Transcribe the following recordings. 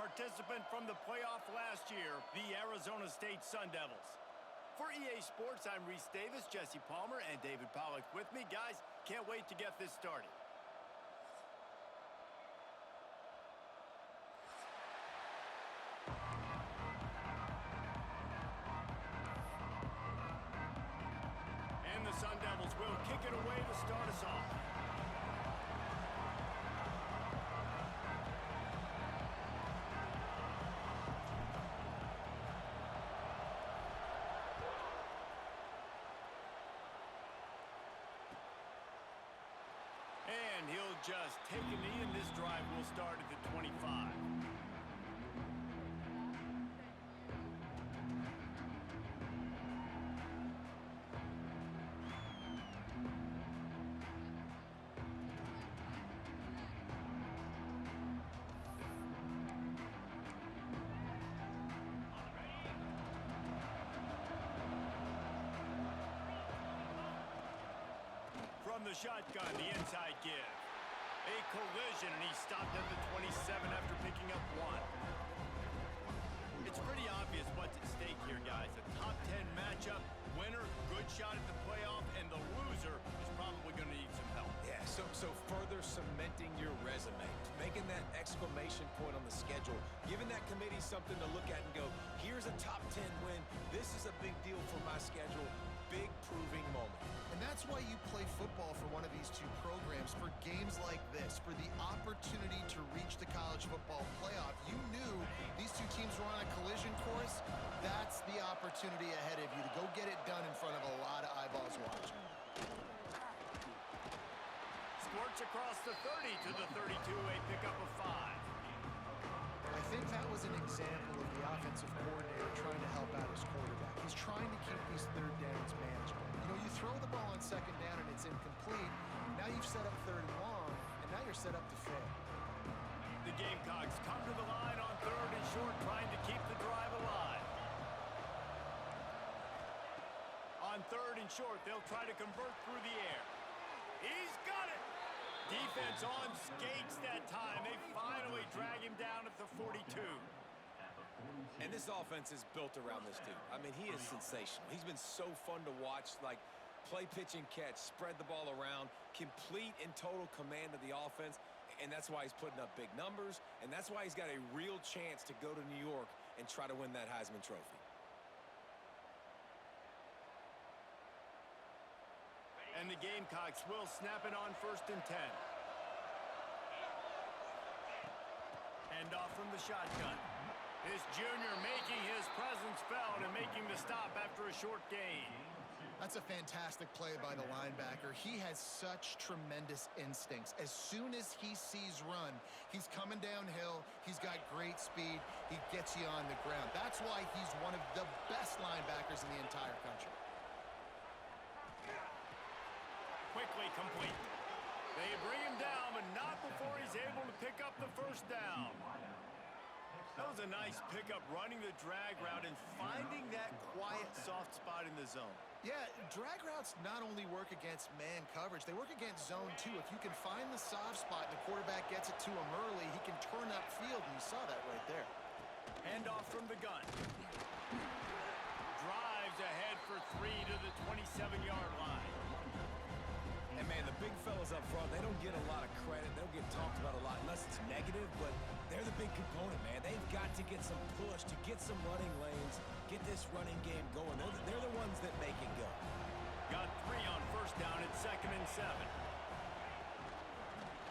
participant from the playoff last year, the Arizona State Sun Devils. For EA Sports, I'm Reese Davis, Jesse Palmer, and David Pollack with me. Guys, can't wait to get this started. And the Sun Devils will kick it away to start us off. And he'll just take a knee, and this drive will start at the 25. From the shotgun, the inside give. A collision, and he stopped at the 27 after picking up one. It's pretty obvious what's at stake here, guys. A top 10 matchup, winner, good shot at the playoff, and the loser is probably going to need some help. Yeah, so further cementing your resume, making that exclamation point on the schedule, giving that committee something to look at and go, here's a top 10 win. This is a big deal for my schedule. Big proving moment. And that's why you play football for one of these two programs, for games like this, for the opportunity to reach the college football playoff. You knew these two teams were on a collision course. That's the opportunity ahead of you to go get it done in front of a lot of eyeballs watching. Squirts across the 30 to the 32, a pickup of 5. I think that was an example of the offensive coordinator trying to help out his quarterback. He's trying to keep these third downs manageable. You know, you throw the ball on second down and it's incomplete. Now you've set up third and long, and now you're set up to fail. The Gamecocks come to the line on third and short, trying to keep the drive alive. On third and short, they'll try to convert through the air. He's got it! Defense on skates that time. They finally drag him down at the 42. And this offense is built around this dude. I mean, he is sensational. He's been so fun to watch, like play, pitch, and catch, spread the ball around, complete and total command of the offense, and that's why he's putting up big numbers, and that's why he's got a real chance to go to New York and try to win that Heisman Trophy. And the Gamecocks will snap it on 1st and 10. Hand off from the shotgun. This junior making his presence felt and making the stop after a short gain. That's a fantastic play by the linebacker. He has such tremendous instincts. As soon as he sees run, he's coming downhill. He's got great speed. He gets you on the ground. That's why he's one of the best linebackers in the entire country. Quickly complete. They bring him down, but not before he's able to pick up the first down. That was a nice pickup, running the drag route and finding that quiet, soft spot in the zone. Yeah, drag routes not only work against man coverage, they work against zone too. If you can find the soft spot and the quarterback gets it to him early, he can turn upfield, and you saw that right there. Handoff from the gun. Drives ahead for 3 to the 27-yard line. And, man, the big fellas up front, they don't get a lot of credit. They don't get talked about a lot unless it's negative, but they're the big component, man. They've got to get some push, to get some running lanes, get this running game going. They're the ones that make it go. Got 3 on 1st down at 2nd and 7.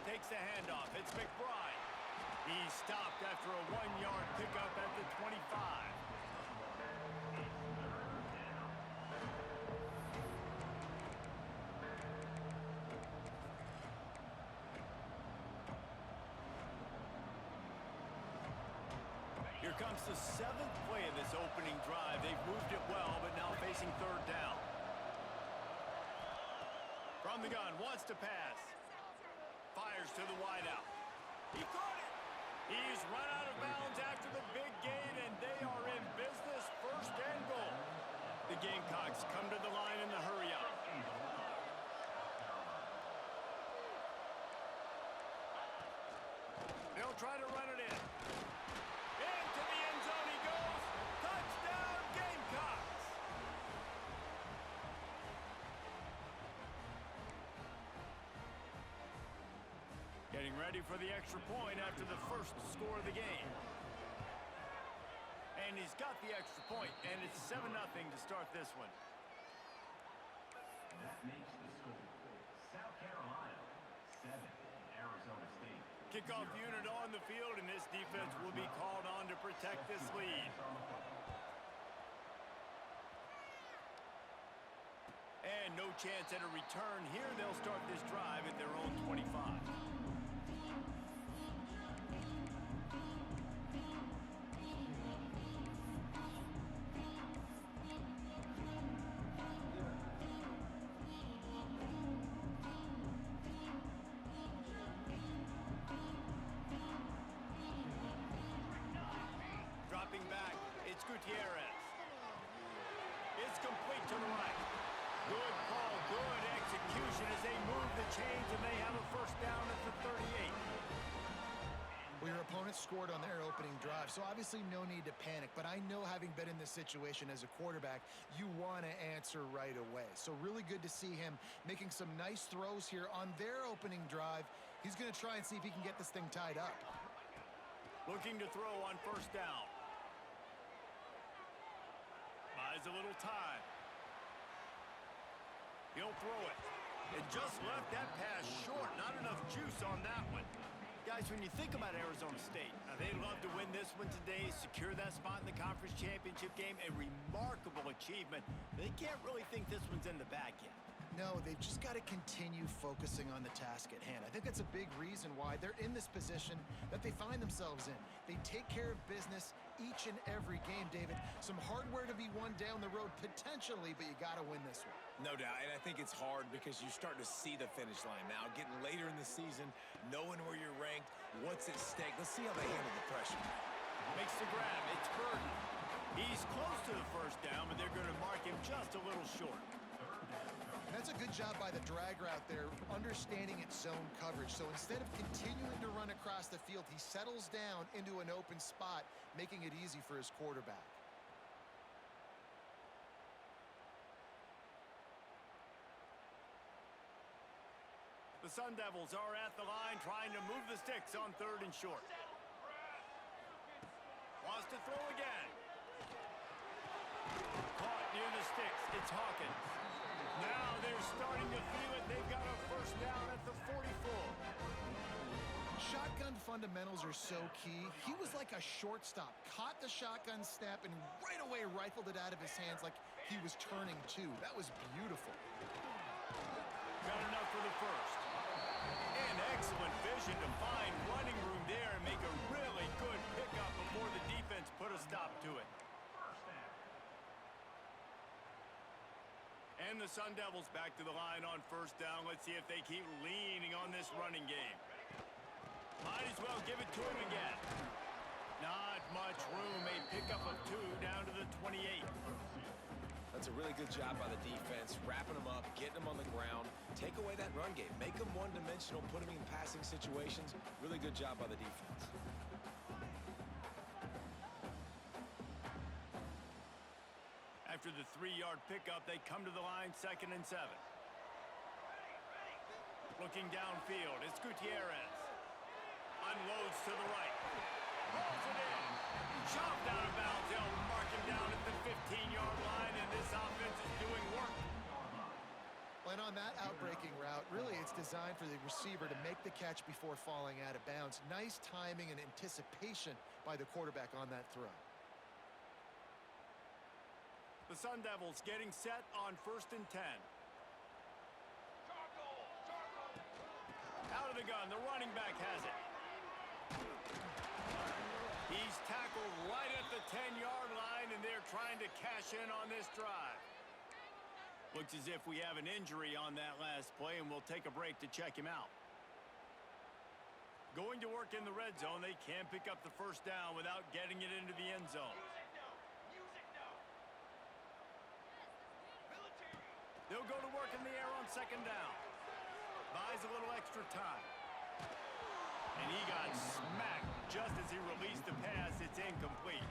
Takes the handoff. It's McBride. He's stopped after a 1-yard pickup at the 25. Here comes the 7th play of this opening drive. They've moved it well, but now facing 3rd down. From the gun, wants to pass. Fires to the wideout. He caught it! He's run out of bounds after the big gain, and they are in business, 1st and goal. The Gamecocks come to the line in the hurry-up. They'll try to run it in. getting ready for the extra point after the first score of the game. And he's got the extra point, and it's 7-0 to start this one. That makes the score South Carolina 7, Arizona State. Kickoff unit on the field, and this defense will be called on to protect this lead. And no chance at a return here. They'll start this drive at their own 25. Dropping back, it's Gutierrez. It's complete to the right. Good call, good execution as they move the chains, and they have a first down at the 38. Well, your opponent scored on their opening drive, so obviously no need to panic. But I know, having been in this situation as a quarterback, you want to answer right away. So really good to see him making some nice throws here on their opening drive. He's going to try and see if he can get this thing tied up. Looking to throw on first down. Buys a little time. He'll throw it. And just left that pass short. Not enough juice on that one. Guys, when you think about Arizona State, they'd love to win this one today, secure that spot in the conference championship game, a remarkable achievement. They can't really think this one's in the bag yet. No, they've just got to continue focusing on the task at hand. I think that's a big reason why they're in this position that they find themselves in. They take care of business each and every game, David. Some hardware to be won down the road, potentially, but you got to win this one. No doubt, and I think it's hard because you start to see the finish line now. Getting later in the season, knowing where you're ranked, what's at stake. Let's see how they handle the pressure. Makes the grab. It's Burton. He's close to the first down, but they're going to mark him just a little short. That's a good job by the drag route there, understanding its zone coverage. So instead of continuing to run across the field, he settles down into an open spot, making it easy for his quarterback. The Sun Devils are at the line trying to move the sticks on 3rd and short. Wants to throw again. Caught near the sticks. It's Hawkins. Now they're starting to feel it. They've got a first down at the 44. Shotgun fundamentals are so key. He was like a shortstop. Caught the shotgun snap and right away rifled it out of his hands like he was turning two. That was beautiful. Got enough for the first. And excellent vision to find running room there and make a really good pickup before the defense put a stop to it. And the Sun Devils back to the line on first down. Let's see if they keep leaning on this running game. Might as well give it to him again. Not much room. A pickup of 2 down to the 28. That's a really good job by the defense, wrapping them up, getting them on the ground. Take away that run game. Make them one-dimensional, put them in passing situations. Really good job by the defense. After the 3-yard pickup, they come to the line 2nd and 7. Looking downfield, it's Gutierrez. Unloads to the right. Rolls it in. Chopped out of bounds. They'll mark him down at the 15-yard line, and this offense is doing work. And on that outbreaking route, really it's designed for the receiver to make the catch before falling out of bounds. Nice timing and anticipation by the quarterback on that throw. The Sun Devils getting set on 1st and 10. Out of the gun, the running back has it. He's tackled right at the 10-yard line, and they're trying to cash in on this drive. Looks as if we have an injury on that last play, and we'll take a break to check him out. Going to work in the red zone, they can pick up the first down without getting it into the end zone. They'll go to work in the air on 2nd down. Buys a little extra time. And he got smacked just as he released the pass. It's incomplete.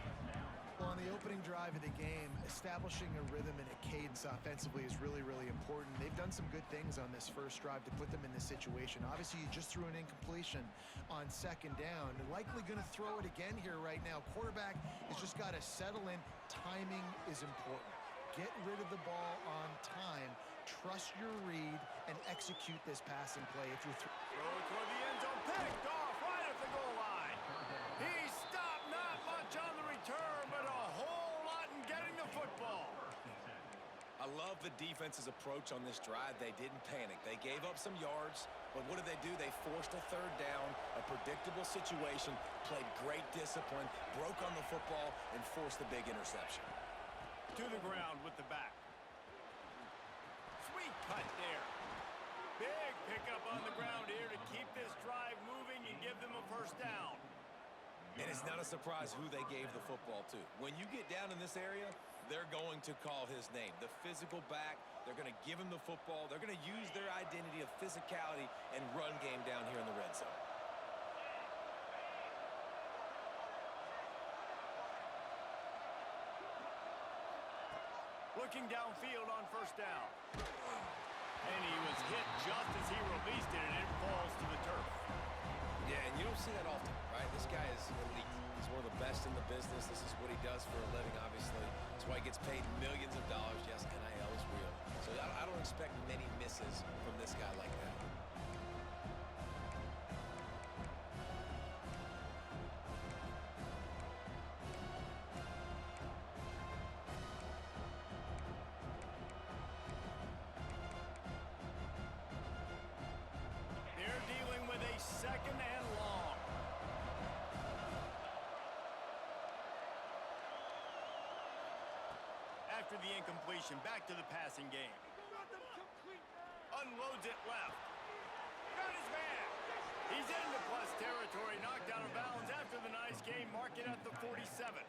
Well, on the opening drive, drive of the game, establishing a rhythm and a cadence offensively is really, really important. They've done some good things on this first drive to put them in this situation. Obviously, you just threw an incompletion on second down. They're likely going to throw it again here right now. Quarterback has just got to settle in. Timing is important. Get rid of the ball on time. Trust your read and execute this passing play. If you're Throw it toward the end zone, picked off right at the goal line. He stopped, not much on the return, but a whole lot in getting the football. I love the defense's approach on this drive. They didn't panic. They gave up some yards, but what did they do? They forced a third down, a predictable situation, played great discipline, broke on the football, and forced the big interception. To the ground with the back. Sweet cut there. Big pickup on the ground here to keep this drive moving and give them a first down. And it's not a surprise who they gave the football to. When you get down in this area, they're going to call his name. The physical back, they're going to give him the football. They're going to use their identity of physicality and run game down here in the red zone. Looking downfield on first down. And he was hit just as he released it, and it falls to the turf. Yeah, and you don't see that often, right? This guy is elite. He's one of the best in the business. This is what he does for a living, obviously. That's why he gets paid millions of dollars. Yes, NIL is real. So I don't expect many misses from this guy like that. They're dealing with a second and long. After the incompletion, back to the passing game. Unloads it left. Got his man. He's into plus territory, knocked out of bounds after the nice game, marking at the 47.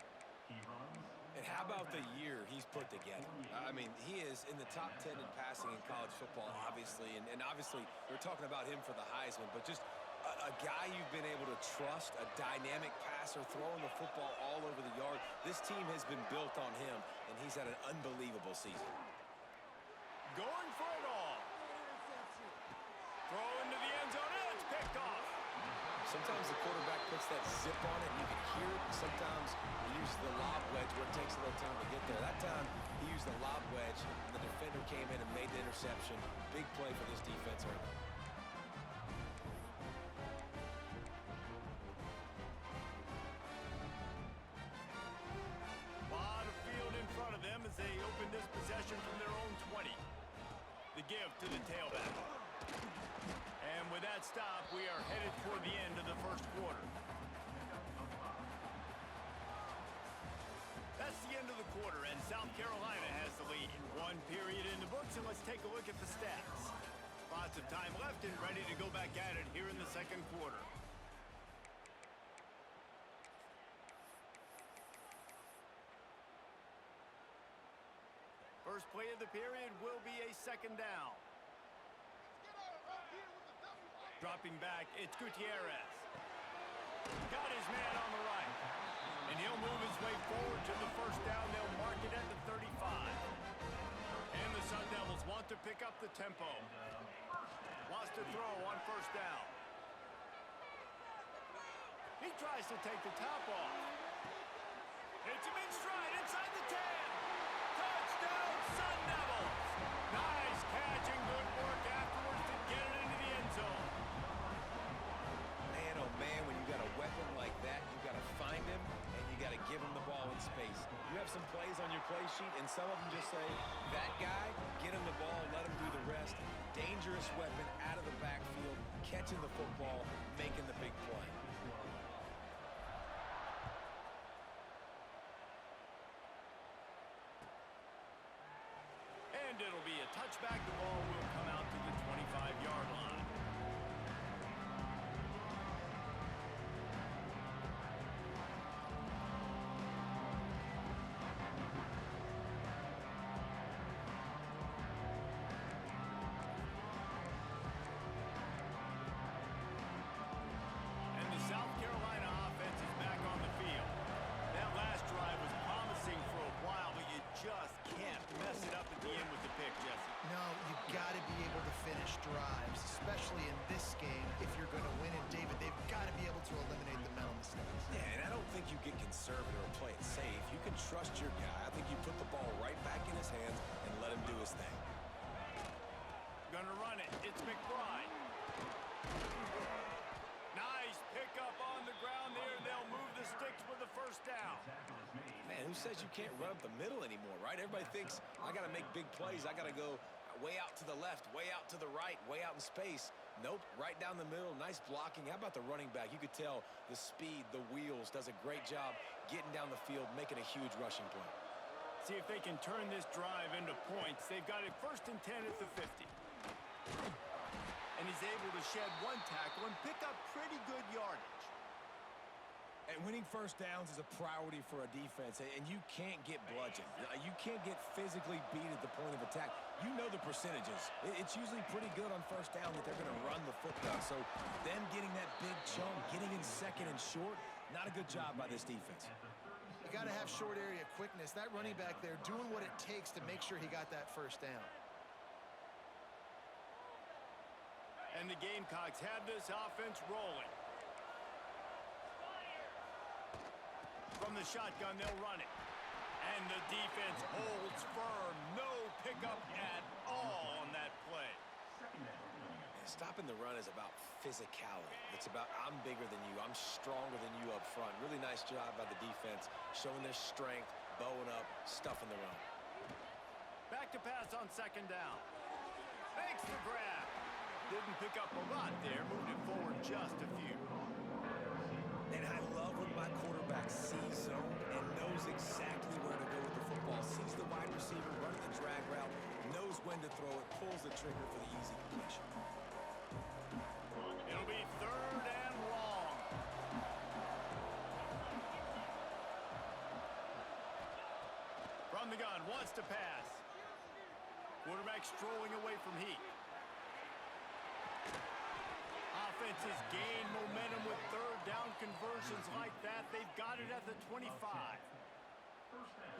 And how about the year he's put together? I mean, he is in the top 10 in passing in college football, obviously. And obviously, we're talking about him for the Heisman, but just a guy you've been able to trust, a dynamic passer, throwing the football all over the yard. This team has been built on him, and he's had an unbelievable season. Going for it all. Throw into the end zone, and it's picked off. Sometimes the quarterback puts that zip on it, and you can hear it. Sometimes he uses the lob wedge where it takes a little time to get there. That time, he used the lob wedge, and the defender came in and made the interception. Big play for this defense early. Lot of field in front of them as they open this possession from their own 20. The give to the tailback. And with that stop, we are headed toward the end of the first quarter. That's the end of the quarter, and South Carolina has the lead. One period in the books, and let's take a look at the stats. Lots of time left and ready to go back at it here in the second quarter. First play of the period will be a second down. Dropping back, it's Gutierrez. Got his man on the right. And he'll move his way forward to the first down. They'll mark it at the 35. And the Sun Devils want to pick up the tempo. Wants to throw on first down. He tries to take the top off. Hits him in stride inside the 10. Touchdown, Sun Devils. Nice catch and good work afterwards to get it into the end zone. Man, oh man, when you got a weapon like that, you got to find him and you got to give him the ball in space. You have some plays on your play sheet, and some of them just say, that guy, get him the ball, let him do the rest. Dangerous weapon out of the backfield, catching the football, making the big play. And it'll be a touchback. The ball will come out to the 25-yard line. And the South Carolina offense is back on the field. That last drive was promising for a drives, especially in this game, if you're going to win. And, David, they've got to be able to eliminate the mental mistakes. Yeah, and I don't think you get conservative or play it safe. You can trust your guy. I think you put the ball right back in his hands and let him do his thing. Gonna run it. It's McBride. Nice pickup on the ground there. They'll move the sticks with the first down. Man, who says you can't run up the middle anymore, right? Everybody thinks I got to make big plays. I got to go way out to the left, way out to the right, way out in space. Nope, right down the middle. Nice blocking. How about the running back? You could tell the speed, the wheels, does a great job getting down the field, making a huge rushing play. See if they can turn this drive into points. They've got it 1st and 10 at the 50. And he's able to shed one tackle and pick up pretty good yardage. And winning first downs is a priority for a defense, and you can't get bludgeoned. You can't get physically beat at the point of attack. You know the percentages. It's usually pretty good on first down that they're going to run the football. So them getting that big chunk, getting in second and short, not a good job by this defense. You got to have short area quickness. That running back there doing what it takes to make sure he got that first down. And the Gamecocks have this offense rolling. From the shotgun, they'll run it. And the defense holds firm. No pickup at all on that play. Stopping the run is about physicality. It's about I'm bigger than you. I'm stronger than you up front. Really nice job by the defense, showing their strength, bowing up, stuffing the run. Back to pass on 2nd down. Makes the grab. Didn't pick up a lot there. Moved it forward just a few. And I love when my quarterback sees zone and knows exactly where to go with the football. Sees the wide receiver running the drag route, knows when to throw it, pulls the trigger for the easy completion. It'll be 3rd and long. From the gun, wants to pass. Quarterback strolling away from Heat. Offenses gain momentum with 3rd down conversions like that. They've got it at the 25.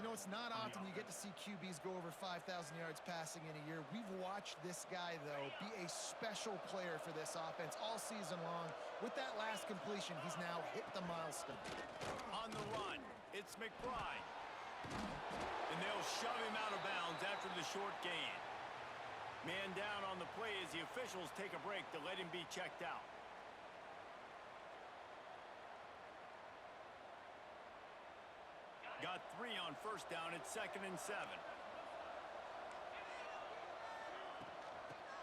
You know, it's not often you get to see QBs go over 5,000 yards passing in a year. We've watched this guy, though, be a special player for this offense all season long. With that last completion, he's now hit the milestone. On the run, it's McBride. And they'll shove him out of bounds after the short gain. Man down on the play as the officials take a break to let him be checked out. Got 3 on 1st down. It's 2nd and 7.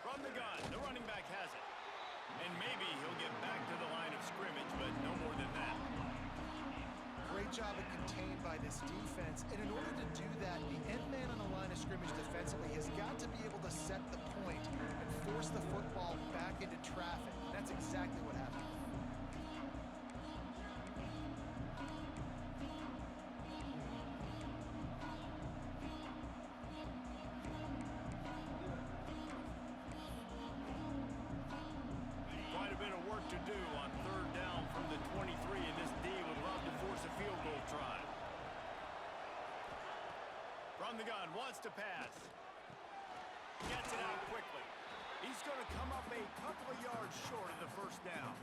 From the gun, the running back has it. And maybe he'll get back to the line of scrimmage, but no more than that. Great job at contained by this defense. And in order to do that, the end man on the line of scrimmage defensively has got to be able to set the point and force the football back into traffic. That's exactly what happened. Quite a bit of work to do on 3rd down from the 23, and this D would love to force a field goal try. From the gun, wants to pass. Gets it out quickly. He's going to come up a couple of yards short of the 1st down.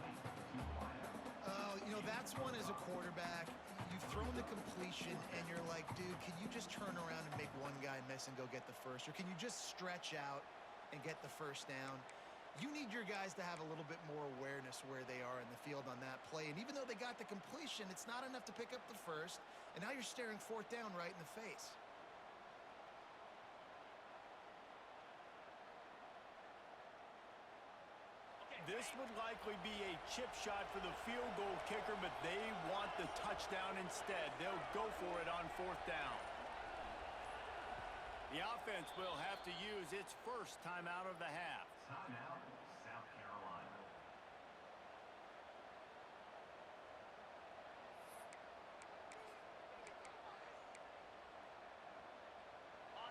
You know, that's one as a quarterback. You've thrown the completion, and you're like, dude, can you just turn around and make one guy miss and go get the first? Or can you just stretch out and get the 1st down? You need your guys to have a little bit more awareness where they are in the field on that play. And even though they got the completion, it's not enough to pick up the 1st. And now you're staring 4th down right in the face. This would likely be a chip shot for the field goal kicker, but they want the touchdown instead. They'll go for it on 4th down. The offense will have to use its first timeout of the half. Timeout, South Carolina.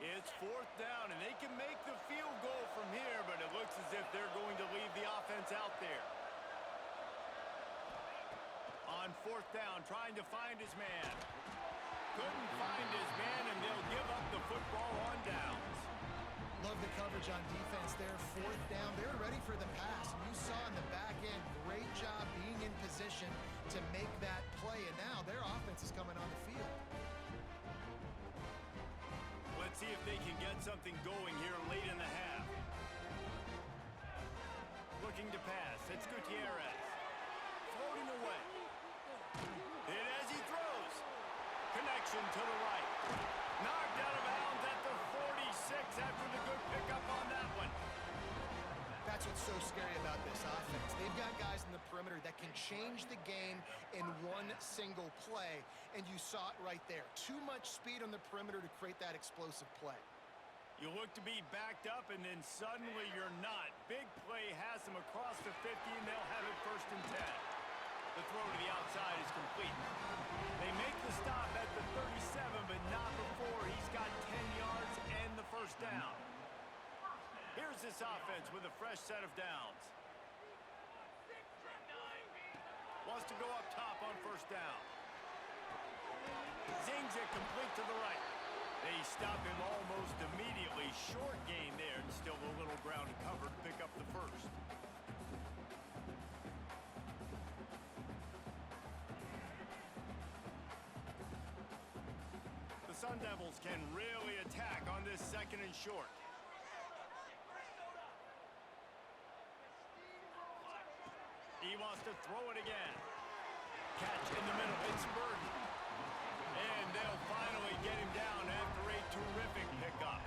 It's 4th down, and they can make the field goal from here, but it looks as if they're going to leave the offense out there. On 4th down, trying to find his man. Couldn't find his man, and they'll give up the football on downs. Love the coverage on defense there. Fourth down. They're ready for the pass. And you saw in the back end, great job being in position to make that play. And now their offense is coming on the field. Let's see if they can get something going here late in the half. Looking to pass. It's Gutierrez. Floating away. And as he throws, connection to the right. Knocked out of bounds at the 46 after the good pickup on that one. That's what's so scary about this offense. They've got guys in the perimeter that can change the game in one single play, and you saw it right there. Too much speed on the perimeter to create that explosive play. You look to be backed up, and then suddenly you're not. Big play has them across the 50, and they'll have it 1st and 10. The throw to the outside is complete. They make the stop at the 37, but not before he's got 10 yards and the 1st down. Here's this offense with a fresh set of downs. Wants to go up top on 1st down. Zings it complete to the right. They stop him almost immediately. Short gain there, and still a little ground to cover to pick up the 1st. The Sun Devils can really attack on this 2nd and short. He wants to throw it again. Catch in the middle. It's Burton. And they'll finally get him down after a terrific pickup.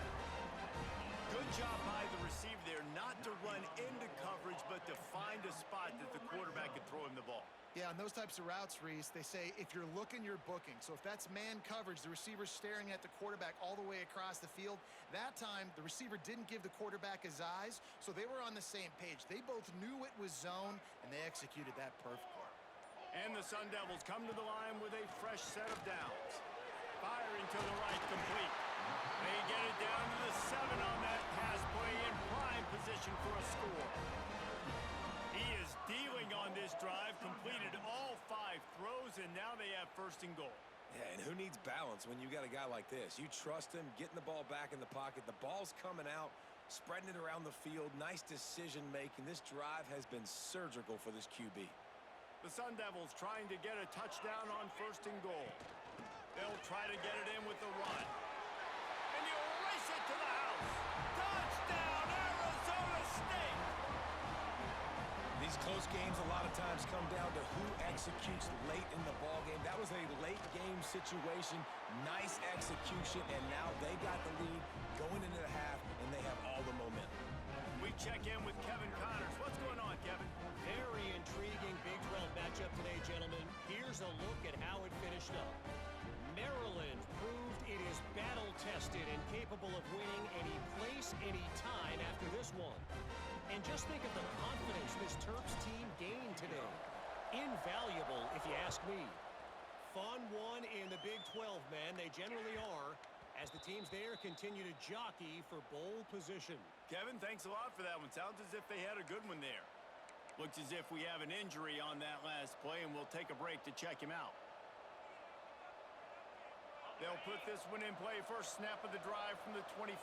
Good job by the receiver there, not to run into coverage, but to find a spot that the quarterback could throw him the ball. Yeah, on those types of routes, Reese, they say if you're looking, you're booking. So if that's man coverage, the receiver's staring at the quarterback all the way across the field. That time, the receiver didn't give the quarterback his eyes, so they were on the same page. They both knew it was zone, and they executed that perfectly. And the Sun Devils come to the line with a fresh set of downs. Firing to the right, complete. They get it down to the 7 on that pass play, in prime position for a score. He is dealing on this drive, completed all 5 throws, and now they have 1st and goal. Yeah, and who needs balance when you got a guy like this? You trust him, getting the ball back in the pocket. The ball's coming out, spreading it around the field. Nice decision-making. This drive has been surgical for this QB. The Sun Devils trying to get a touchdown on 1st and goal. They'll try to get it in with the run. And he'll race it to the house. Touchdown, Arizona State! These close games a lot of times come down to who executes late in the ball game. That was a late game situation. Nice execution, and now they got the lead going into the half, and they have all the momentum. We check in with Kevin Connors. What's going on, Kevin? Very intriguing Big 12 matchup today, gentlemen. Here's a look at how it finished up. Maryland proved it is battle-tested and capable of winning any place, any time after this one. And just think of the confidence this Terps team gained today. Invaluable, if you ask me. Fun one in the Big 12, man. They generally are, as the teams there continue to jockey for bowl position. Kevin, thanks a lot for that one. Sounds as if they had a good one there. Looks as if we have an injury on that last play, and we'll take a break to check him out. They'll put this one in play. First snap of the drive from the 25.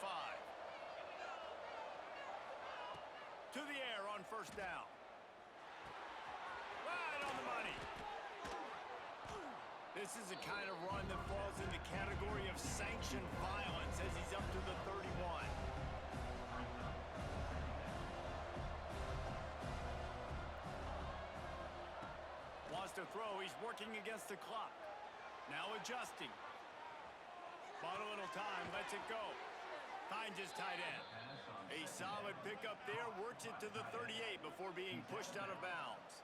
To the air on 1st down. Right on the money. This is a kind of run that falls in the category of sanctioned violence as he's up to the 31. Wants to throw. He's working against the clock. Now adjusting. Bought a little time, lets it go. Finds his tight end. A solid pickup there, works it to the 38 before being pushed out of bounds.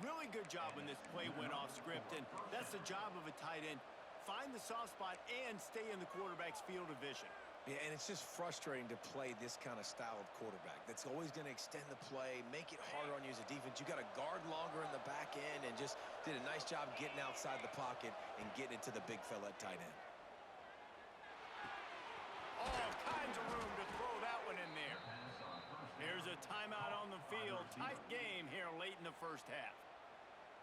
Really good job when this play went off script, and that's the job of a tight end. Find the soft spot and stay in the quarterback's field of vision. Yeah, and it's just frustrating to play this kind of style of quarterback. That's always going to extend the play, make it harder on you as a defense. You got to guard longer in the back end, and just did a nice job getting outside the pocket and getting it to the big fella at tight end. All kinds of room to throw that one in there. Here's a timeout on the field. Tight game here late in the 1st half.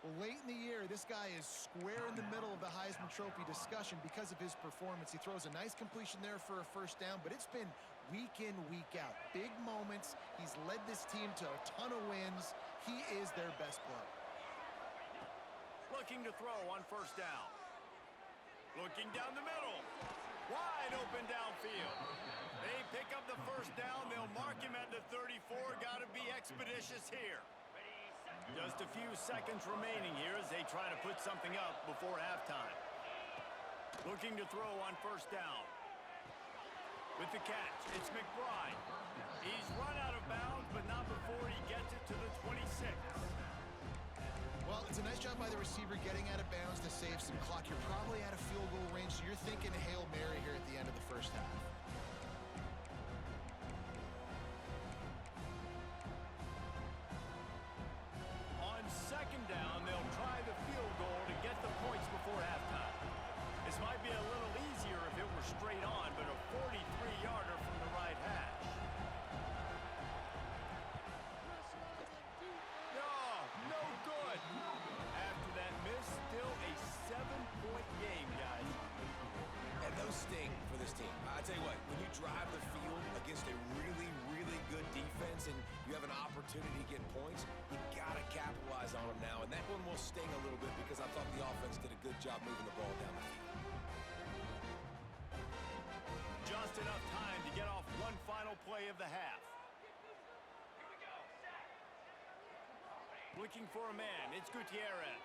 Well, late in the year, this guy is square in the middle of the Heisman Trophy discussion because of his performance. He throws a nice completion there for a 1st down, but it's been week in, week out. Big moments. He's led this team to a ton of wins. He is their best player. Looking to throw on first down. Looking down the middle. Wide open downfield. They pick up the first down. They'll mark him at the 34. Got to be expeditious here. Just a few seconds remaining here as they try to put something up before halftime. Looking to throw on first down. With the catch, it's McBride. He's run out of bounds, but not before he gets it to the 26. Well, it's a nice job by the receiver getting out of bounds to save some clock. You're probably out of field goal range, so you're thinking Hail Mary here at the end of the first half. On second down, they'll try the field goal to get the points before halftime. This might be a little easier if it were straight on, but a 43-yarder from the right hash. No good. After that miss, still a 7-point game, guys. And those sting for this team. I tell you what, when you drive the field against a really, really good defense and you have an opportunity to get points, you got to capitalize on them now. And that one will sting a little bit because I thought the offense did a good job moving the ball down the field. Just enough time to get off one final play of the half. Looking for a man. It's Gutierrez.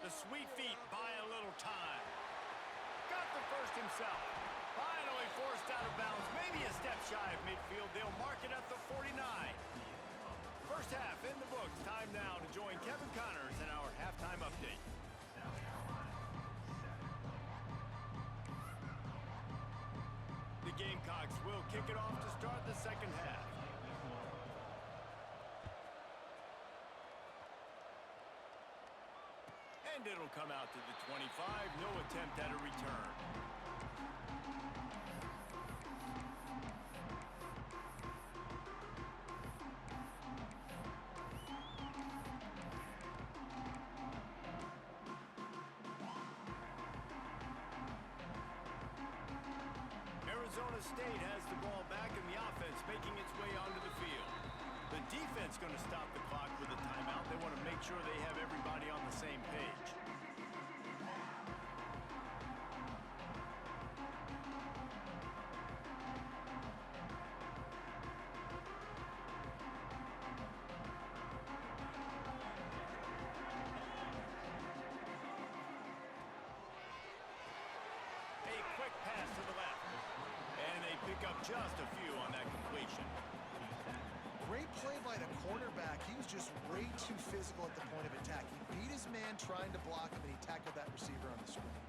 The sweet feet buy a little time. Got the first himself. Finally forced out of bounds. Maybe a step shy of midfield. They'll mark it at the 49. First half in the books. Time now to join Kevin Connors in our halftime update. The Gamecocks will kick it off to start the second half. And it'll come out to the 25. No attempt at a return. Arizona State has the ball back and the offense making its way onto the field. The defense going to stop the clock with a timeout. They want to make sure they have everybody on the same page. A quick pass to the left. And they pick up just a few on that completion. Great play by the cornerback. He was just way too physical at the point of attack. He beat his man trying to block him, and he tackled that receiver on the screen.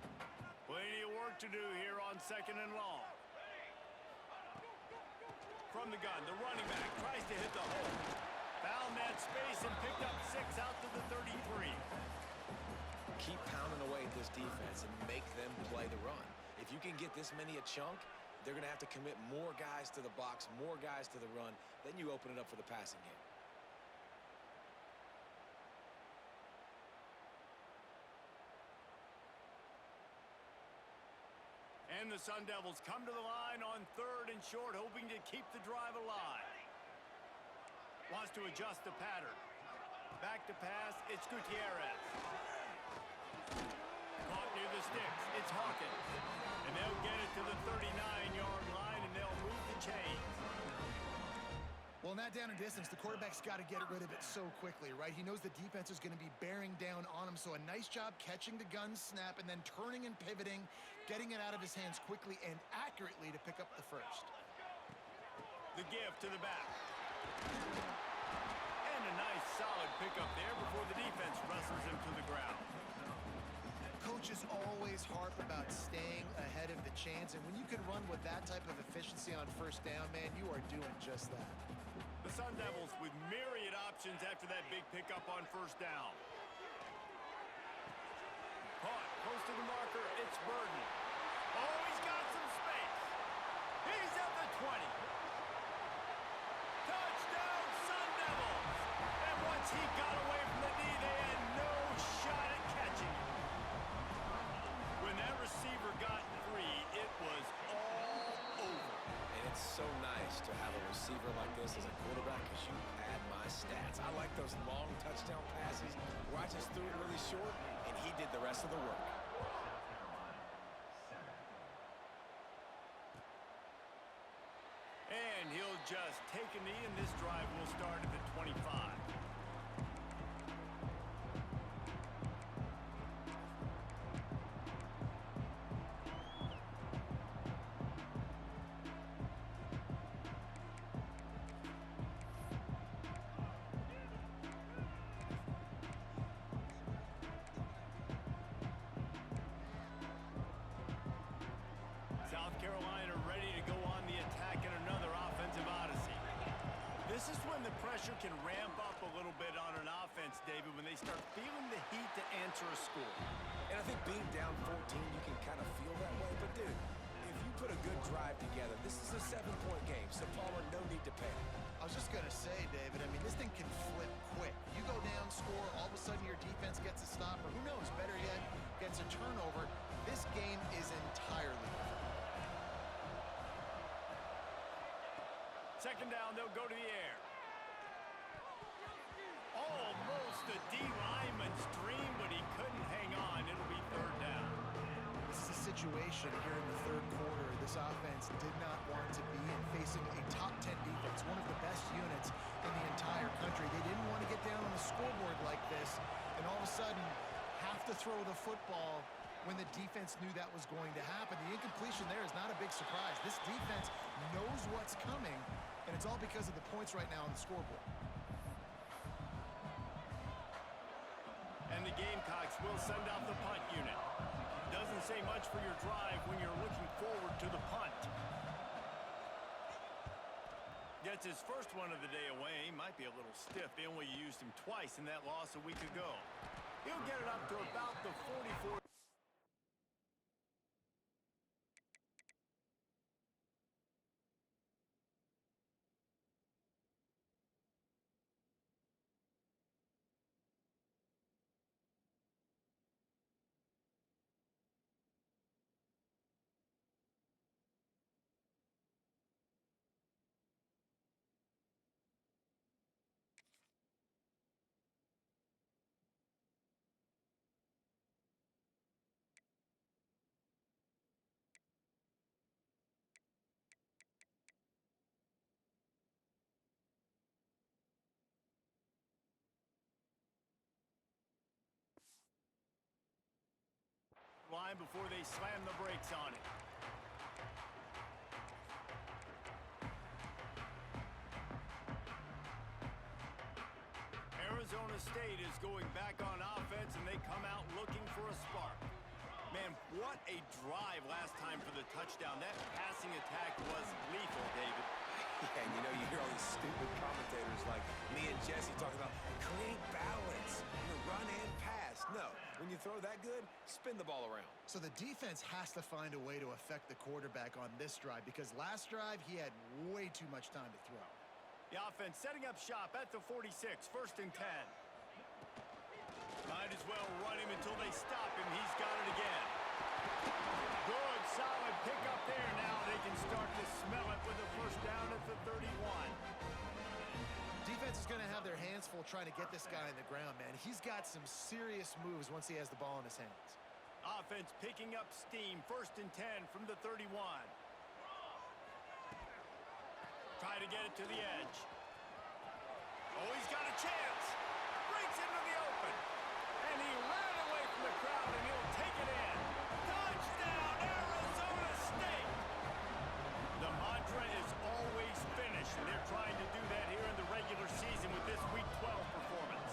Plenty of work to do here on second and long. From the gun, the running back tries to hit the hole. Found that space and picked up 6 out to the 33. Keep pounding away at this defense and make them play the run. If you can get this many a chunk, they're going to have to commit more guys to the box, more guys to the run. Then you open it up for the passing game. And the Sun Devils come to the line on third and short, hoping to keep the drive alive. Wants to adjust the pattern. Back to pass, it's Gutierrez. Caught near the sticks, it's Hawkins. And they'll get it to the 39-yard line, and they'll move the chains. Well, not down in distance, the quarterback's got to get rid of it so quickly, right? He knows the defense is going to be bearing down on him, so a nice job catching the gun snap and then turning and pivoting, getting it out of his hands quickly and accurately to pick up the first. The give to the back. And a nice solid pickup there before the defense wrestles him to the ground. Coaches always harp about staying ahead of the chains, and when you can run with that type of efficiency on first down, man, you are doing just that. The Sun Devils with myriad options after that big pickup on first down. Caught close to the marker, it's Burden. Oh, he's got some space. He's at the 20. Touchdown, Sun Devils! And once he got away from the knee, they had no shot at catching him. When that receiver got free, it was all over. stats. I like those long touchdown passes where I just threw it really short, and he did the rest of the work. And he'll just take a knee, and this drive will start at the 25. South Carolina ready to go on the attack in another offensive odyssey. This is when the pressure can ramp up a little bit on an offense, David, when they start feeling the heat to answer a score. And I think being down 14, you can kind of feel that way. But, dude, if you put a good drive together, this is a 7-point game, so Palmer, no need to panic. I was just going to say, David, I mean, this thing can flip quick. You go down, score, all of a sudden your defense gets a stop, or who knows, better yet, gets a turnover. This game is entirely different. Second down, they'll go to the air. Almost a D lineman's dream, but he couldn't hang on. It'll be third down. This is a situation here in the third quarter this offense did not want to be in, facing a top 10 defense, one of the best units in the entire country. They didn't want to get down on the scoreboard like this, and all of a sudden have to throw the football when the defense knew that was going to happen. The incompletion there is not a big surprise. This defense knows what's coming, and it's all because of the points right now on the scoreboard. And the Gamecocks will send out the punt unit. Doesn't say much for your drive when you're looking forward to the punt. Gets his first one of the day away. Might be a little stiff. They only used him twice in that loss a week ago. He'll get it up to about the 44. Line before they slam the brakes on it. Arizona State is going back on offense, and they come out looking for a spark. Man, what a drive last time for the touchdown. That passing attack was lethal, David. Yeah, and you know, you hear all these stupid commentators like me and Jesse talking about create balance, run and pass. No, when you throw that good, spin the ball around. So the defense has to find a way to affect the quarterback on this drive, because last drive he had way too much time to throw. The offense setting up shop at the 46, first and 10. Might as well run him until they stop him. He's got it again. Good, solid pickup there. Now they can start to smell it with a first down at the 31. Defense is going to have their hands full trying to get this guy in the ground, man. He's got some serious moves once he has the ball in his hands. Offense picking up steam, first and 10 from the 31. Try to get it to the edge. Oh, he's got a chance. Breaks into the open. And he ran away from the crowd, and he'll take it in. Touchdown, Arizona State! The mantra is always finish, and they're trying to do that here in the regular season with this Week 12 performance.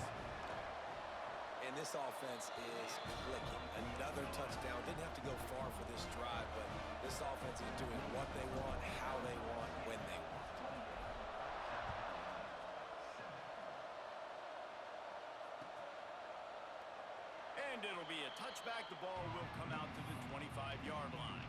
And this offense is clicking. Another touchdown. Didn't have to go far for this drive, but this offense is doing what they want, how they want, when they want. And it'll be a touchback. The ball will come out to the 25-yard line.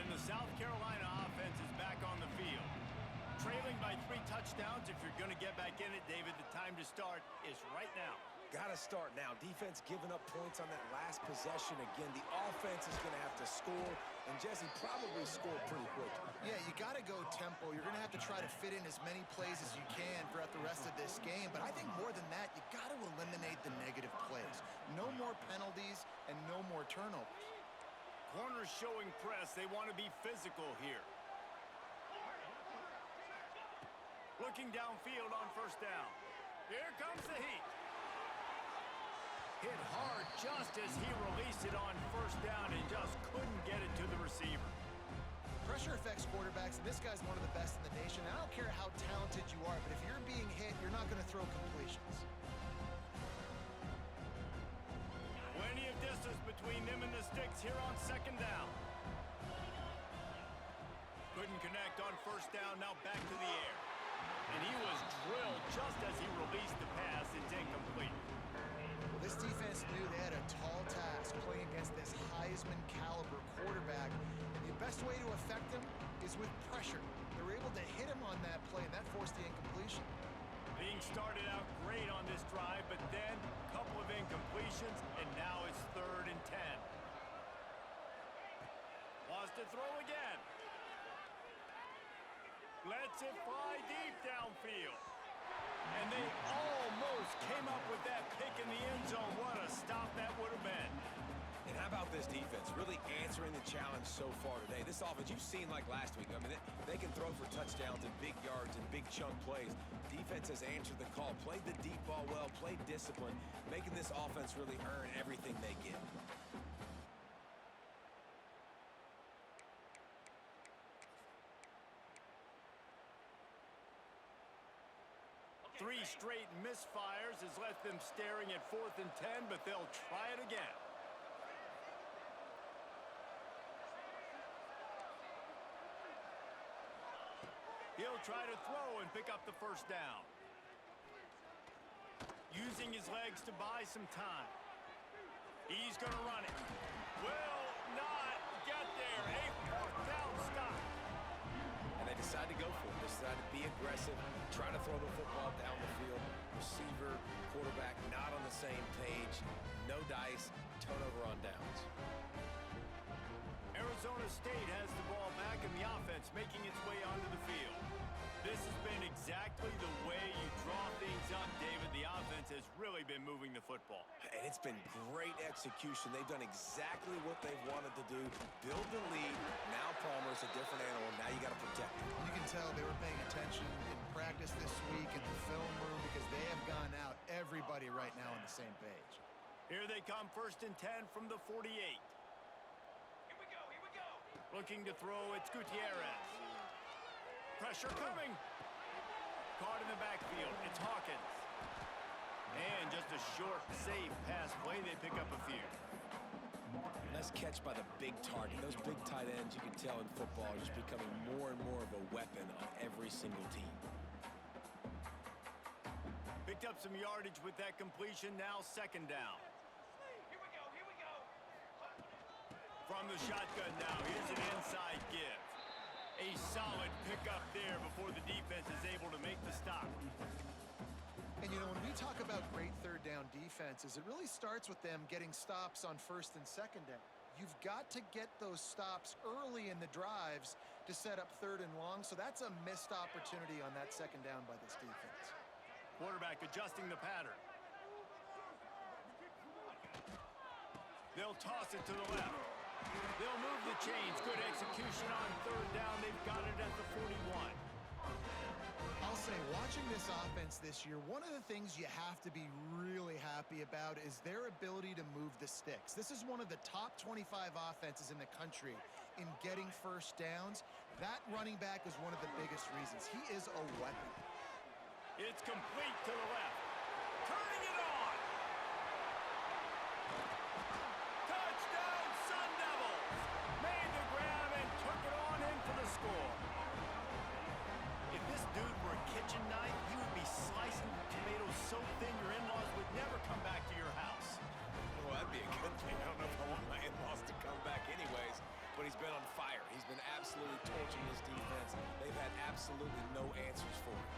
And the South Carolina offense is back on the field. trailing by 3 touchdowns. If you're going to get back in it, David, the time to start is right now. Got to start now. Defense giving up points on that last possession. Again, the offense is going to have to score, and Jesse probably score pretty quick. Yeah, you got to go tempo. You're going to have to try to fit in as many plays as you can throughout the rest of this game. But I think more than that, you got to eliminate the negative plays. No more penalties and no more turnovers. Corners showing press. They want to be physical here. Looking downfield on first down. Here comes the heat. Hit hard just as he released it on first down and just couldn't get it to the receiver. Pressure affects quarterbacks, and this guy's one of the best in the nation. I don't care how talented you are, but if you're being hit, you're not going to throw completions. Plenty of distance between them and the sticks here on second down. Couldn't connect on first down, now back to the air. And he was drilled just as he released the pass. It's incomplete. Well, this defense knew they had a tall task playing against this Heisman-caliber quarterback. And the best way to affect him is with pressure. They were able to hit him on that play, and that forced the incompletion. Being started out great on this drive, but then a couple of incompletions, and now it's 3rd and 10. Wants to throw again. Lets it fly deep downfield. And they almost came up with that pick in the end zone. What a stop that would have been. And how about this defense really answering the challenge so far today? This offense, you've seen like last week. I mean, they can throw for touchdowns and big yards and big chunk plays. Defense has answered the call, played the deep ball well, played discipline, making this offense really earn everything they get. Three straight misfires has left them staring at 4th and 10, but they'll try it again. He'll try to throw and pick up the first down. Using his legs to buy some time. He's going to run it. Will not get there. A 4th down stop. And they decide to go for it. They decide to be aggressive, try to throw the football down the field. Receiver, quarterback, not on the same page. No dice, turnover on downs. Arizona State has the ball back and the offense making its way onto the field. This has been exactly the way you draw things up, David. The offense has really been moving the football. And it's been great execution. They've done exactly what they've wanted to do. Build the lead. Now Palmer's a different animal. Now you got to protect him. You can tell they were paying attention in practice this week in the film room because they have gone out, everybody right now on the same page. Here they come, 1st and 10 from the 48. Here we go. Looking to throw, it's Gutierrez. Pressure coming. Caught in the backfield, it's Hawkins. And just a short, safe pass play, they pick up a few. Nice catch by the big target. Those big tight ends, you can tell in football, are just becoming more and more of a weapon on every single team. Picked up some yardage with that completion, now 2nd down. Here we go. From the shotgun now, here's an inside give. A solid pickup there before the defense is able to make the stop. And, you know, when we talk about great 3rd down defenses, it really starts with them getting stops on 1st and 2nd down. You've got to get those stops early in the drives to set up 3rd and long, so that's a missed opportunity on that 2nd down by this defense. Quarterback adjusting the pattern. They'll toss it to the left. They'll move the chains. Good execution on 3rd down. They've got it at the 41. I'll say, watching this offense this year, one of the things you have to be really happy about is their ability to move the sticks. This is one of the top 25 offenses in the country in getting first downs. That running back is one of the biggest reasons. He is a weapon. It's complete to the left. Turning it on. Touchdown, Sun Devils. Made the grab and took it on in for the score. If this dude were a kitchen knife, he would be slicing tomatoes so thin your in-laws would never come back to your house. Well, that'd be a good thing. I don't know if I want my in-laws to come back anyways. But but he's been on fire. He's been absolutely torching his defense. They've had absolutely no answers for him.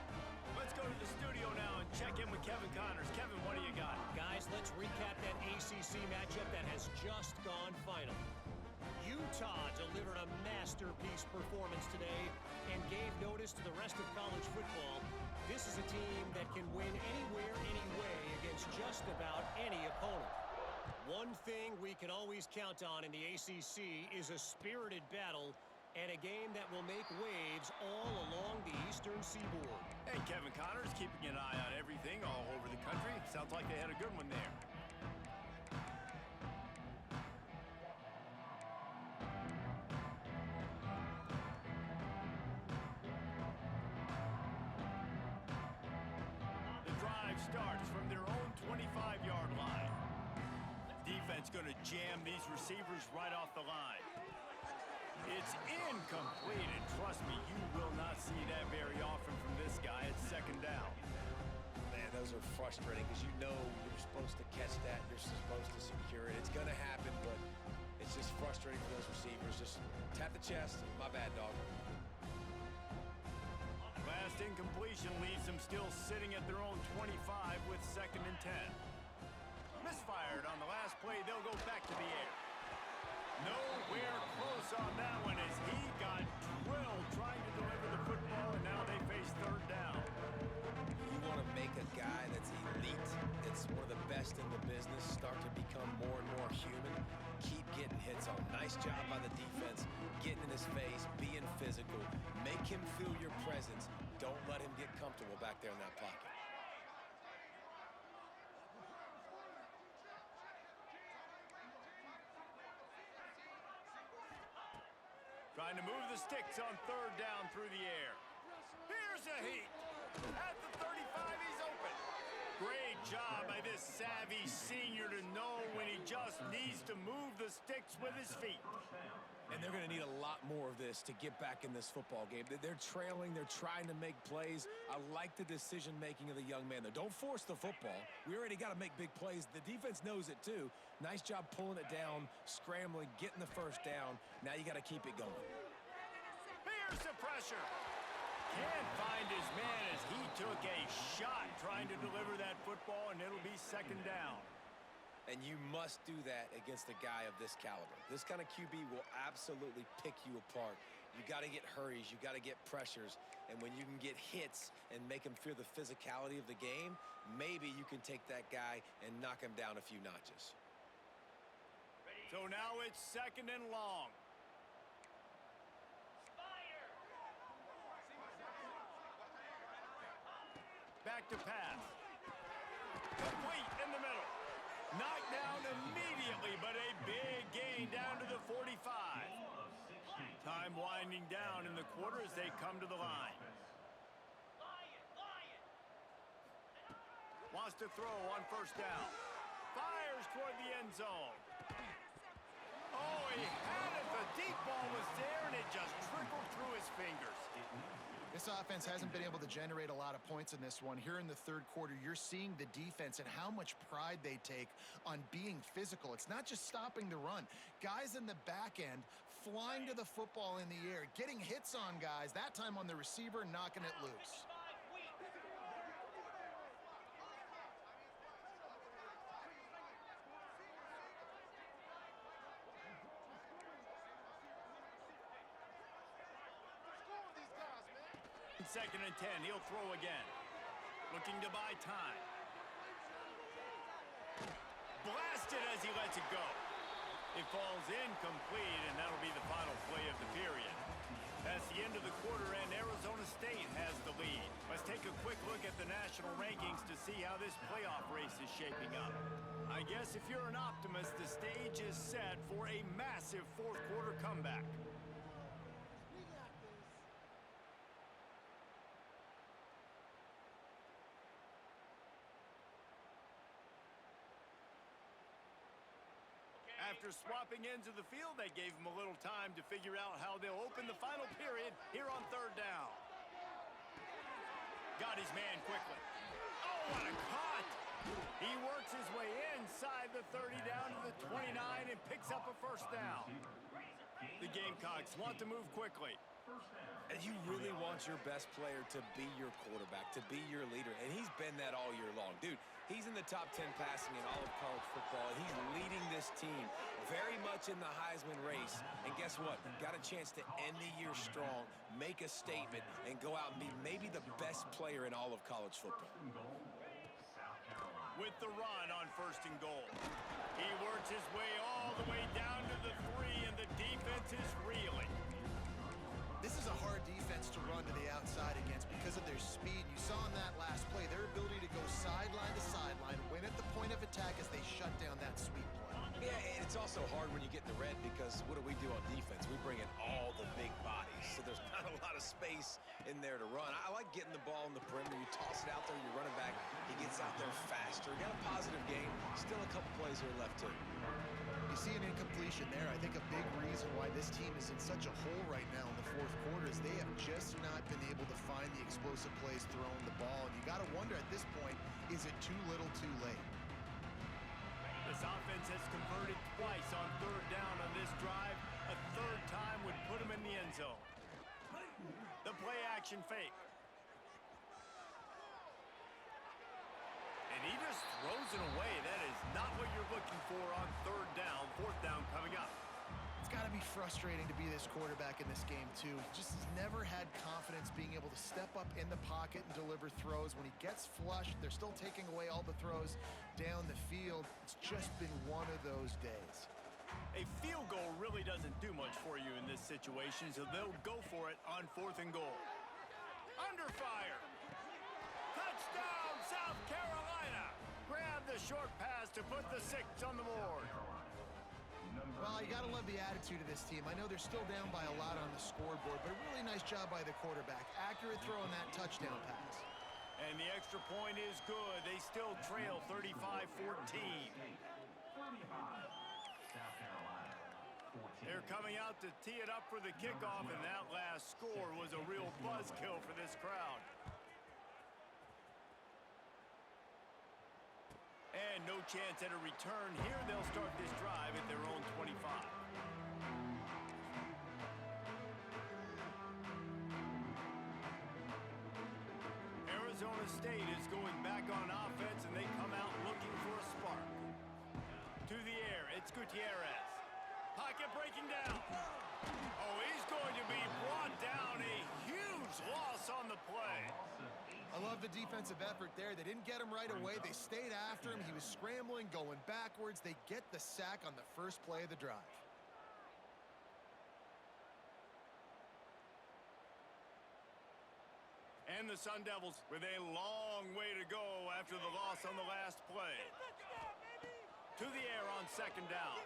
Let's go to the studio now and check in with Kevin Connors. Kevin, what do you got? Guys, let's recap that ACC matchup that has just gone final. Utah delivered a masterpiece performance today and gave notice to the rest of college football. This is a team that can win anywhere, anyway against just about any opponent. One thing we can always count on in the ACC is a spirited battle and a game that will make waves all along the Eastern Seaboard. Hey, Kevin Connors keeping an eye on everything all over the country. Sounds like they had a good one there. The drive starts from their own 25-yard line. Defense going to jam these receivers right off the line. It's incomplete, and trust me, you will not see that very often from this guy. It's second down. Man, those are frustrating because you know you're supposed to catch that. You're supposed to secure it. It's going to happen, but it's just frustrating for those receivers. Just tap the chest. My bad, dog. Last incompletion leaves them still sitting at their own 25 with second and 10. Misfired on the last play. They'll go back to the air. Nowhere close on that one as he got drilled trying to deliver the football, and now they face third down. You want to make a guy that's elite, that's one of the best in the business, start to become more and more human. Keep getting hits on. Nice job by the defense, getting in his face, being physical. Make him feel your presence. Don't let him get comfortable back there in that pocket. Trying to move the sticks on third down through the air. Here's a heat. At the 35, he's open. Great job by this savvy senior to know when he just needs to move the sticks with his feet. And they're going to need a lot more of this to get back in this football game. They're trailing. They're trying to make plays. I like the decision-making of the young man, though. Don't force the football. We already got to make big plays. The defense knows it, too. Nice job pulling it down, scrambling, getting the first down. Now you got to keep it going. Here's the pressure. Can't find his man as he took a shot trying to deliver that football, and it'll be second down. And you must do that against a guy of this caliber. This kind of QB will absolutely pick you apart. You got to get hurries. You got to get pressures. And when you can get hits and make him feel the physicality of the game, maybe you can take that guy and knock him down a few notches. So now it's second and long. Back to pass. Complete in the middle. Knocked down immediately, but a big gain down to the 45. Time winding down in the quarter as they come to the line. Wants to throw on first down. Fires toward the end zone. Oh, he had it. The deep ball was there, and it just trickled through his fingers. This offense hasn't been able to generate a lot of points in this one. Here in the third quarter, you're seeing the defense and how much pride they take on being physical. It's not just stopping the run. Guys in the back end flying to the football in the air, getting hits on guys, that time on the receiver, knocking it loose. Second and 10, he'll throw again. Looking to buy time. Blasted as he lets it go. It falls incomplete, and that'll be the final play of the period. That's the end of the quarter, and Arizona State has the lead. Let's take a quick look at the national rankings to see how this playoff race is shaping up. I guess if you're an optimist, the stage is set for a massive fourth quarter comeback. After swapping ends of the field, they gave him a little time to figure out how they'll open the final period here on third down. Got his man quickly. Oh, what a cut! He works his way inside the 30 down to the 29 and picks up a first down. The game Gamecocks want to move quickly. And you really want your best player to be your quarterback, to be your leader, and he's been that all year long. Dude, he's in the top 10 passing in all of college football, and he's leading this team very much in the Heisman race. And guess what? Got a chance to end the year strong, make a statement, and go out and be maybe the best player in all of college football. With the run on 1st and goal. He works his way all the way down to the 3, and the defense is reeling. This is a hard defense to run to the outside against because of their speed. You saw in that last play their ability to go sideline to sideline, win at the point of attack as they shut down that sweep play. Yeah, and it's also hard when you get in the red because what do we do on defense? We bring in all the big bodies, so there's not a lot of space in there to run. I like getting the ball in the perimeter. You toss it out there, you run it back. He gets out there faster. Got a positive game. Still a couple plays here left too. You see an incompletion there. I think a big reason why this team is in such a hole right now in the 4th quarter is they have just not been able to find the explosive plays throwing the ball. And you got to wonder at this point, is it too little too late? This offense has converted twice on 3rd down on this drive. A 3rd time would put him in the end zone. The play action fake. And he just throws it away. That is not what you're looking for on 3rd down. 4th down coming up. It's got to be frustrating to be this quarterback in this game, too. Just has never had confidence being able to step up in the pocket and deliver throws. When he gets flushed, they're still taking away all the throws down the field. It's just been one of those days. A field goal really doesn't do much for you in this situation, so they'll go for it on 4th and goal. Under fire. Touchdown, South Carolina. Grab the short pass to put the 6 on the board. Well, you got to love the attitude of this team. I know they're still down by a lot on the scoreboard, but a really nice job by the quarterback. Accurate throw on that touchdown pass. And the extra point is good. They still trail 35-14. They're coming out to tee it up for the kickoff, and that last score was a real buzzkill for this crowd. And no chance at a return here. They'll start this drive at their own 25. Arizona State is going back on offense, and they come out looking for a spark. To the air, it's Gutierrez. Pocket breaking down. Oh, he's going to be brought down. A huge loss on the play. I love the defensive effort there. They didn't get him right away. They stayed after him. He was scrambling, going backwards. They get the sack on the first play of the drive. And the Sun Devils with a long way to go after the loss on the last play. To the air on 2nd down.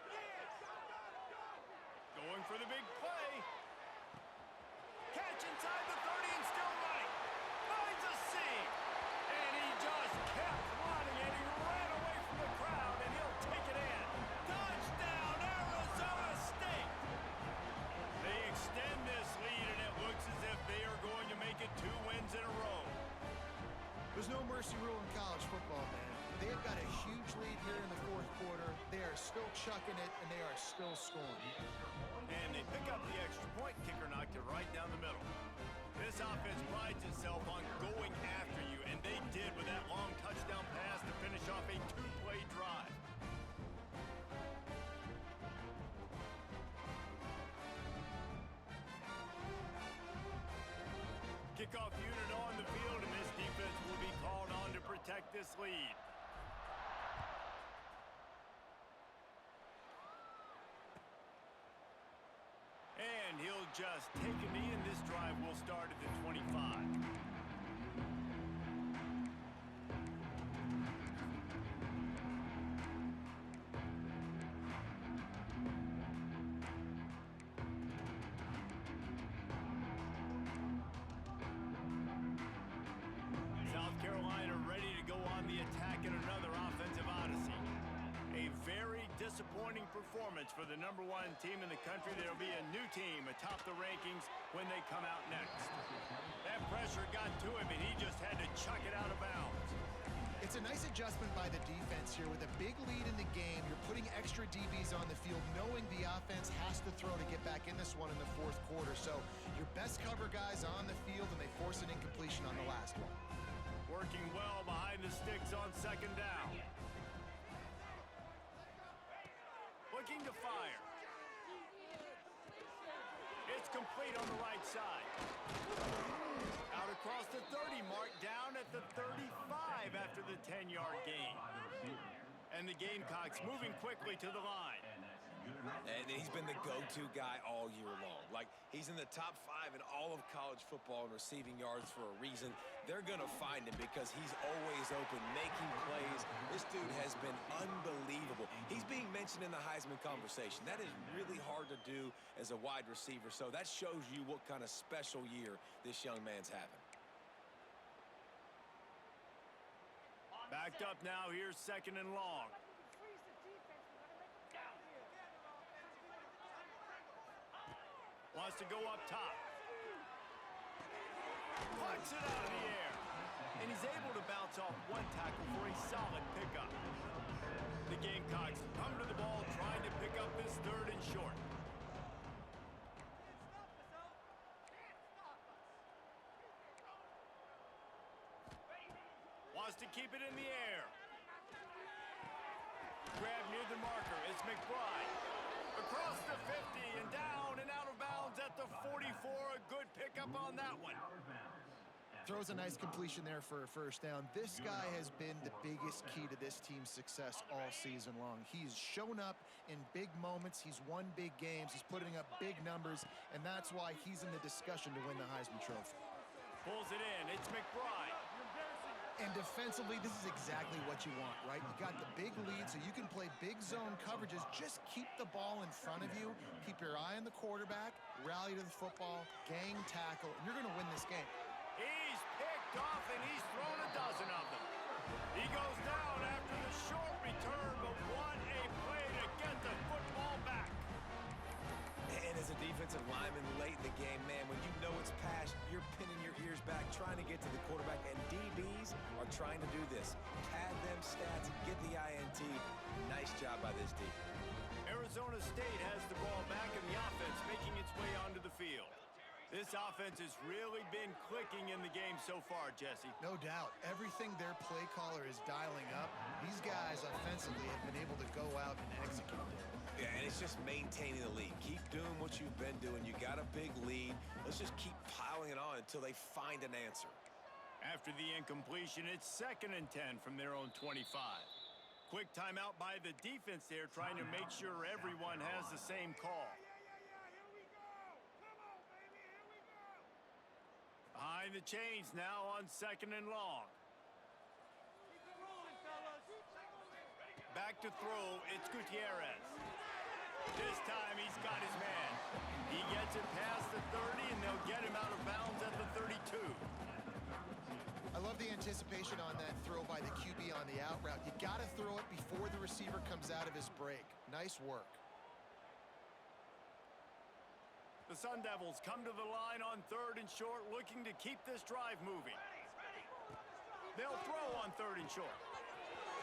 Going for the big play. Catch inside the 30 and still running. Finds a seam. And he just kept running, and he ran away from the crowd, and he'll take it in. Touchdown, Arizona State. They extend this lead, and it looks as if they are going to make it 2 wins in a row. There's no mercy rule in college football, man. They have got a huge lead here in the 4th quarter. They are still chucking it, and they are still scoring. And they pick up the extra point. Kicker knocked it right down the middle. This offense prides itself on going after you, and they did with that long touchdown pass to finish off a 2-play drive. Kickoff unit on the field, and this defense will be called on to protect this lead. And he'll just take a knee, and this drive will start at the 25. South Carolina ready to go on the attack in another offensive odyssey. A very disappointing performance for the #1 team in the country. There'll be a new team atop the rankings when they come out next. That pressure got to him, and he just had to chuck it out of bounds. It's a nice adjustment by the defense here. With a big lead in the game, you're putting extra DBs on the field, knowing the offense has to throw to get back in the this one in the fourth quarter. So your best cover guys on the field, and they force an incompletion on the last one. Working well behind the sticks on second down. Looking to fire. It's complete on the right side. Out across the 30 mark, down at the 35 after the 10-yard gain. And the Gamecocks moving quickly to the line. And he's been the go-to guy all year long. Like, he's in the top 5 in all of college football in receiving yards for a reason. They're going to find him because he's always open, making plays. This dude has been unbelievable. He's being mentioned in the Heisman conversation. That is really hard to do as a wide receiver, so that shows you what kind of special year this young man's having. Backed up now, here's second and long. Wants to go up top. Plucks it out of the air. And he's able to bounce off one tackle for a solid pickup. The Gamecocks come to the ball trying to pick up this third and short. Wants to keep it in the air. Grab near the marker. It's McBride. Across the 50 and down and out of bounds at the 44. A good pickup on that one. Throws a nice completion there for a first down. This guy has been the biggest key to this team's success all season long. He's shown up in big moments. He's won big games. He's putting up big numbers, and that's why he's in the discussion to win the Heisman Trophy. Pulls it in. It's McBride. And defensively, this is exactly what you want, right? You got the big lead, so you can play big zone coverages. Just keep the ball in front of you. Keep your eye on the quarterback. Rally to the football. Gang tackle. And you're going to win this game. He's picked off, and he's thrown a dozen of them. He goes down after the short return, but what a play to get the football back. And as a defensive lineman late in the game, man, when you know it's passed, you're pinning your ears back, trying to get to the quarterback, and DBs are trying to do this. Pad them stats, get the INT. Nice job by this D. Arizona State has the ball back, and the offense making its way onto the field. This offense has really been clicking in the game so far, Jesse. No doubt. Everything their play caller is dialing up, these guys offensively have been able to go out and execute. Yeah, and it's just maintaining the lead. Keep doing what you've been doing. You got a big lead. Let's just keep piling it on until they find an answer. After the incompletion, it's 2nd and 10 from their own 25. Quick timeout by the defense there, trying to make sure everyone has the same call. Behind the chains now on 2nd and long. Back to throw, it's Gutierrez. This time he's got his man. He gets it past the 30, and they'll get him out of bounds at the 32. I love the anticipation on that throw by the QB on the out route. You got to throw it before the receiver comes out of his break. Nice work. The Sun Devils come to the line on 3rd and short, looking to keep this drive moving. They'll throw on 3rd and short.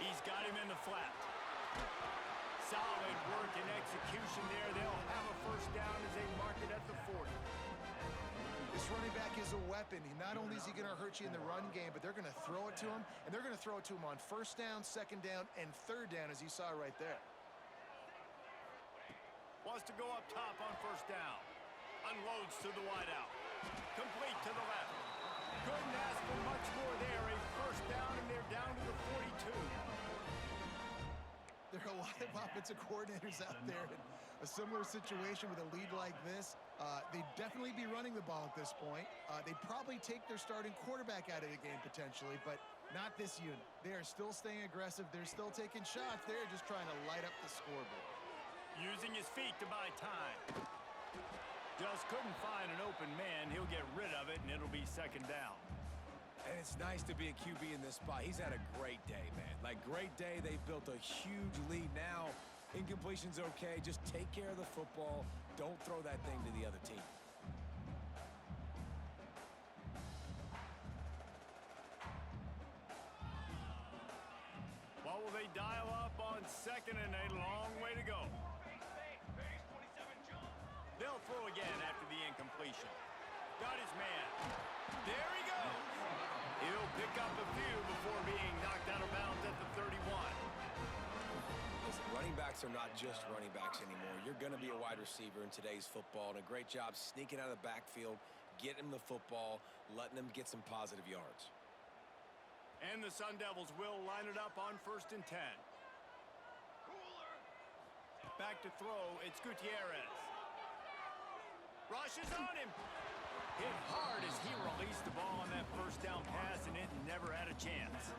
He's got him in the flat. Solid work and execution there. They'll have a first down as they mark it at the 40. This running back is a weapon. Not only is he going to hurt you in the run game, but they're going to throw it to him, and they're going to throw it to him on 1st down, 2nd down, and 3rd down, as you saw right there. Wants to go up top on 1st down. Unloads to the wideout. Complete to the left. Couldn't ask for much more there. A 1st down, and they're down to the 42. There are a lot of offensive coordinators out there in a similar situation with a lead like this. They'd definitely be running the ball at this point. They'd probably take their starting quarterback out of the game potentially, but not this unit. They are still staying aggressive. They're still taking shots. They're just trying to light up the scoreboard. Using his feet to buy time. Just couldn't find an open man. He'll get rid of it, and it'll be 2nd down. And it's nice to be a QB in this spot. He's had a great day, man. Like, great day. They've built a huge lead now. Incompletion's okay. Just take care of the football. Don't throw that thing to the other team. What will they dial up on 2nd and a long way to go? They'll throw again. Got his man. There he goes. He'll pick up a few before being knocked out of bounds at the 31. Listen, running backs are not just running backs anymore. You're going to be a wide receiver in today's football, and a great job sneaking out of the backfield, getting him the football, letting him get some positive yards. And the Sun Devils will line it up on 1st and 10. Back to throw, it's Gutierrez. Rush is on him. Hit hard as he released the ball on that first down pass, and it never had a chance.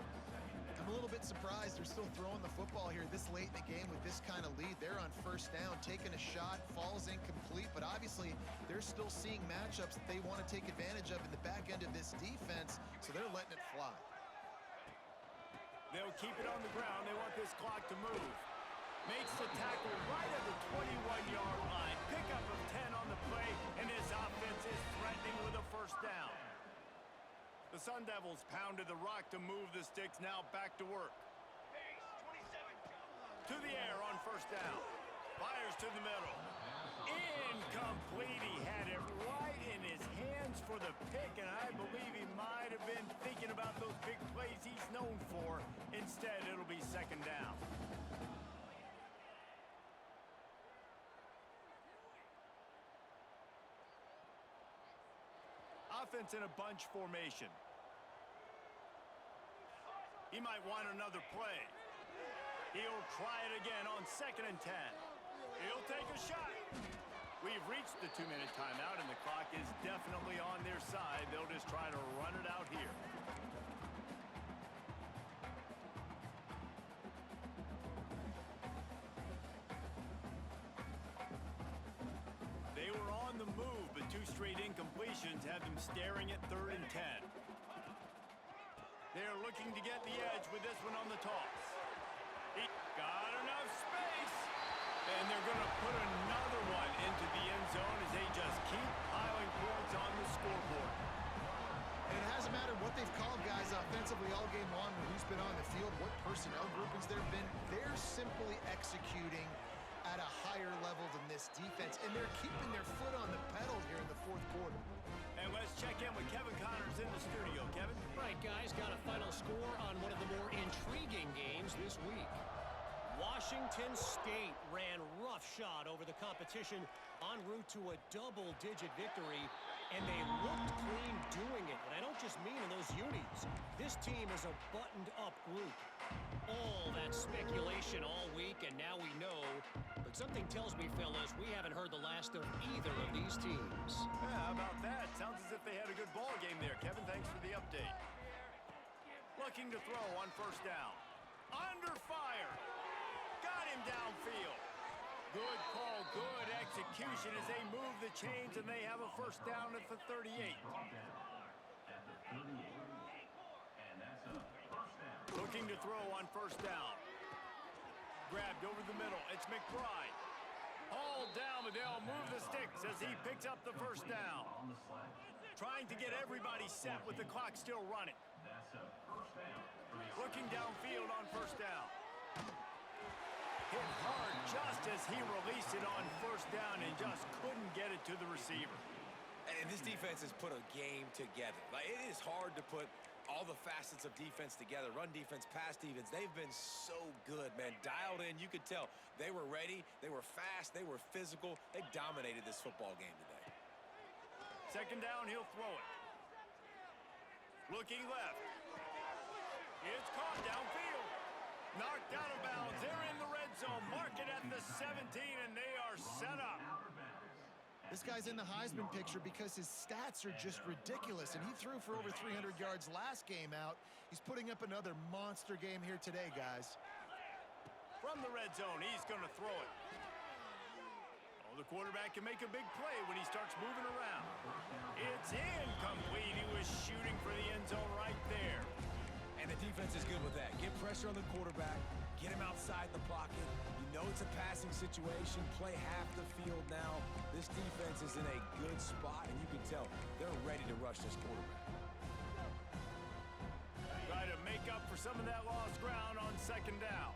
I'm a little bit surprised they're still throwing the football here this late in the game with this kind of lead. They're on 1st down, taking a shot, falls incomplete, but obviously they're still seeing matchups that they want to take advantage of in the back end of this defense, so they're letting it fly. They'll keep it on the ground. They want this clock to move. Makes the tackle right at the 21-yard line. Pickup of 10 on the play, and his offense is threatening with a 1st down. The Sun Devils pounded the rock to move the sticks, now back to work. To the air on 1st down. Fires to the middle. Incomplete. He had it right in his hands for the pick, and I believe he might have been thinking about those big plays he's known for. Instead, it'll be 2nd down. Offense in a bunch formation. He might want another play. He'll try it again on 2nd and 10. He'll take a shot. We've reached the 2-minute timeout, and the clock is definitely on their side. They'll just try to run it out here. They were on the move, but 2 straight incompletions have them staring at 3rd and 10. They're looking to get the edge with this one on the toss. He got enough space. And they're going to put another one into the end zone as they just keep piling points on the scoreboard. And it hasn't mattered what they've called guys offensively all game long, or who's been on the field, what personnel groupings there have been. They're simply executing at a higher level than this defense, and they're keeping their foot on the pedal here in the 4th quarter. And let's check in with Kevin Connors in the studio. Kevin? Right, guys, got a final score on one of the more intriguing games this week. Washington State ran roughshod over the competition en route to a double-digit victory, and they looked clean doing it. And I don't just mean in those unis. This team is a buttoned-up group. All that speculation all week, and now we know. But something tells me, fellas, we haven't heard the last of either of these teams. Yeah, how about that? Sounds as if they had a good ball game there. Kevin, thanks for the update. Looking to throw on 1st down. Under fire. Got him downfield. Good call, good execution as they move the chains, and they have a 1st down at the 38. Looking to throw on 1st down. Grabbed over the middle. It's McBride. Hauled down, but they'll move the sticks as he picks up the 1st down. Trying to get everybody set with the clock still running. Looking downfield on 1st down. Hit hard just as he released it on 1st down and just couldn't get it to the receiver. And this defense has put a game together. Like, it is hard to put all the facets of defense together. Run defense, pass defense. They've been so good, man. Dialed in. You could tell they were ready. They were fast. They were physical. They dominated this football game today. 2nd down, he'll throw it. Looking left. It's caught downfield. Knocked out of bounds. They're in the red zone. Mark it at the 17, and they are set up. This guy's in the Heisman picture because his stats are just ridiculous, and he threw for over 300 yards last game out. He's putting up another monster game here today, guys. From the red zone, he's going to throw it. Oh, the quarterback can make a big play when he starts moving around. It's incomplete. He was shooting for the end zone right there. And the defense is good with that. Get pressure on the quarterback. Get him outside the pocket. You know it's a passing situation. Play half the field now. This defense is in a good spot, and you can tell they're ready to rush this quarterback. Try to make up for some of that lost ground on 2nd down.